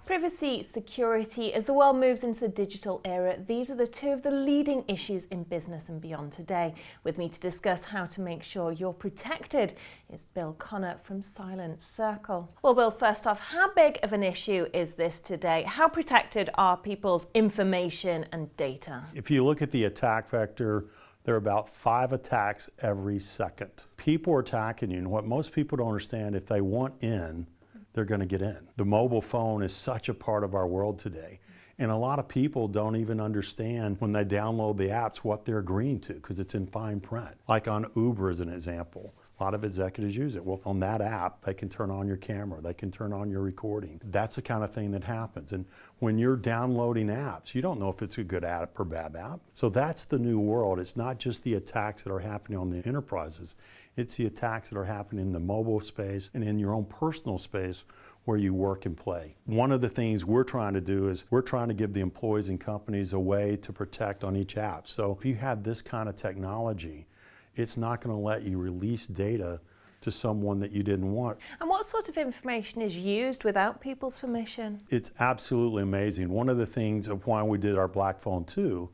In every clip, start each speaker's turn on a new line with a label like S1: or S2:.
S1: Privacy, security. As the world moves into the digital era, these are the two of the leading issues in business and beyond today. With me to discuss how to make sure you're protected is Bill Connor from Silent Circle. Well, Bill, first off, how big of an issue is this today? How protected are people's information and data?
S2: If you look at the attack vector, there are about 5 attacks every second. People are attacking you, and what most people don't understand, if they want in, they're going to get in. The mobile phone is such a part of our world today. And a lot of people don't even understand when they download the apps what they're agreeing to because it's in fine print. Like on Uber as an example. A lot of executives use it. Well, on that app, they can turn on your camera, they can turn on your recording. That's the kind of thing that happens. And when you're downloading apps, you don't know if it's a good app or bad app. So that's the new world. It's not just the attacks that are happening on the enterprises. It's the attacks that are happening in the mobile space and in your own personal space where you work and play. One of the things we're trying to do is we're trying to give the employees and companies a way to protect on each app. So if you have this kind of technology, it's not going to let you release data to someone that you didn't want.
S1: And what sort of information is used without people's permission?
S2: It's absolutely amazing. One of the things of why we did our Blackphone 2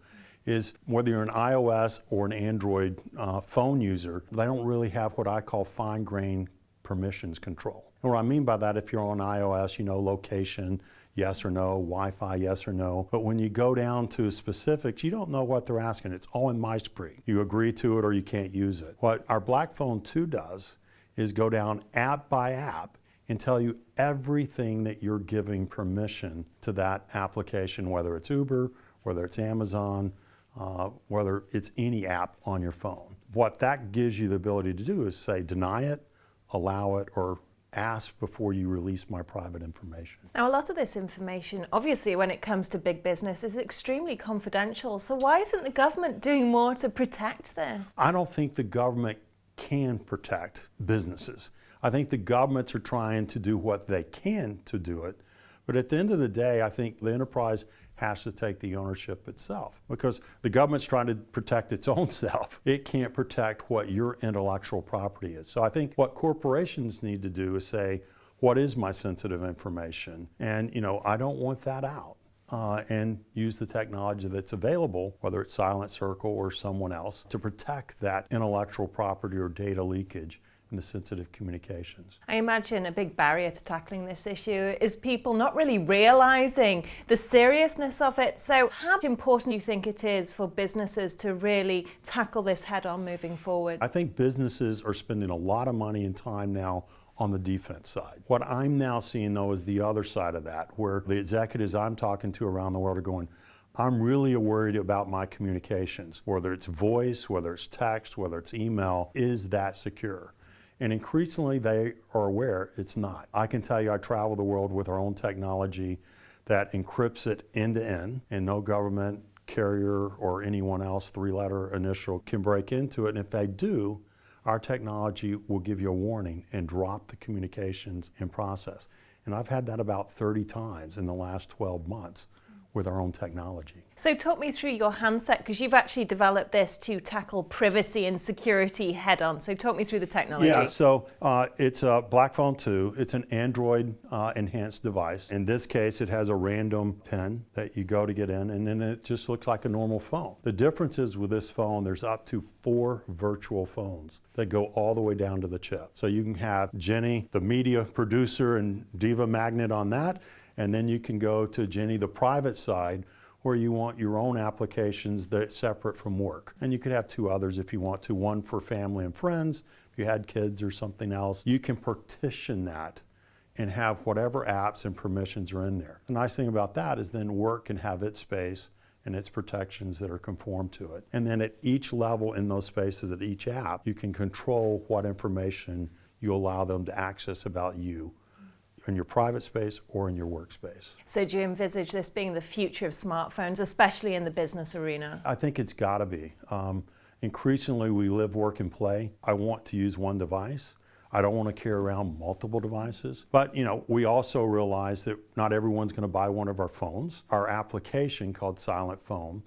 S2: is whether you're an iOS or an Android phone user, they don't really have what I call fine-grained permissions control. And what I mean by that, if you're on iOS, you know location, yes or no, Wi-Fi, yes or no. But when you go down to specifics, you don't know what they're asking. It's all in MySpree. You agree to it or you can't use it. What our Blackphone 2 does is go down app by app and tell you everything that you're giving permission to that application, whether it's Uber, whether it's Amazon, whether it's any app on your phone. What that gives you the ability to do is say deny it, allow it, or ask before you release my private information.
S1: Now, a lot of this information, obviously when it comes to big business, is extremely confidential. So why isn't the government doing more to protect this?
S2: I don't think the government can protect businesses. I think the governments are trying to do what they can to do it. But at the end of the day, I think the enterprise has to take the ownership itself because the government's trying to protect its own self. It can't protect what your intellectual property is. So I think what corporations need to do is say, what is my sensitive information? And I don't want that out. And use the technology that's available, whether it's Silent Circle or someone else, to protect that intellectual property or data leakage in the sensitive communications.
S1: I imagine a big barrier to tackling this issue is people not really realizing the seriousness of it. So how important do you think it is for businesses to really tackle this head on moving forward?
S2: I think businesses are spending a lot of money and time now on the defense side. What I'm now seeing though is the other side of that, where the executives I'm talking to around the world are going, I'm really worried about my communications, whether it's voice, whether it's text, whether it's email, is that secure? And increasingly they are aware it's not. I can tell you I travel the world with our own technology that encrypts it end to end, and no government, carrier, or anyone else, 3-letter initial, can break into it. And if they do, our technology will give you a warning and drop the communications in process. And I've had that about 30 times in the last 12 months with our own technology.
S1: So talk me through your handset, because you've actually developed this to tackle privacy and security head on. So talk me through the technology.
S2: Yeah, so it's a Blackphone 2. It's an Android enhanced device. In this case, it has a random pin that you go to get in, and then it just looks like a normal phone. The difference is with this phone, there's up to 4 virtual phones that go all the way down to the chip. So you can have Jenny, the media producer and diva magnet on that, and then you can go to Jenny, the private side, where you want your own applications that's separate from work. And you could have 2 others if you want to, one for family and friends, if you had kids or something else. You can partition that and have whatever apps and permissions are in there. The nice thing about that is then work can have its space and its protections that are conformed to it. And then at each level in those spaces, at each app, you can control what information you allow them to access about you in your private space or in your workspace.
S1: So do you envisage this being the future of smartphones, especially in the business arena?
S2: I think it's got to be. Increasingly, we live, work, and play. I want to use one device. I don't want to carry around multiple devices. But we also realize that not everyone's going to buy one of our phones. Our application called Silent Phone,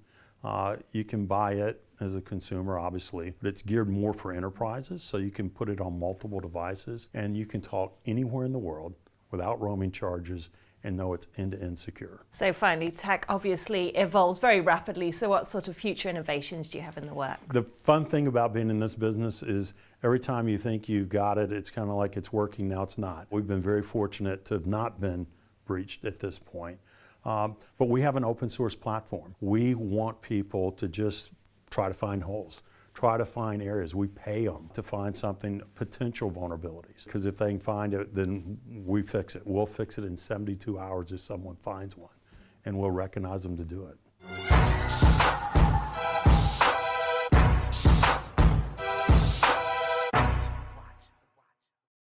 S2: you can buy it as a consumer, obviously, but it's geared more for enterprises, so you can put it on multiple devices and you can talk anywhere in the world without roaming charges and know it's end-to-end secure.
S1: So finally, tech obviously evolves very rapidly. So what sort of future innovations do you have in the works?
S2: The fun thing about being in this business is every time you think you've got it, it's kind of like it's working, now it's not. We've been very fortunate to have not been breached at this point. But we have an open source platform. We want people to just try to find holes, try to find areas. We pay them to find something, potential vulnerabilities. Because if they can find it, then we fix it. We'll fix it in 72 hours if someone finds one, and we'll recognize them to do it.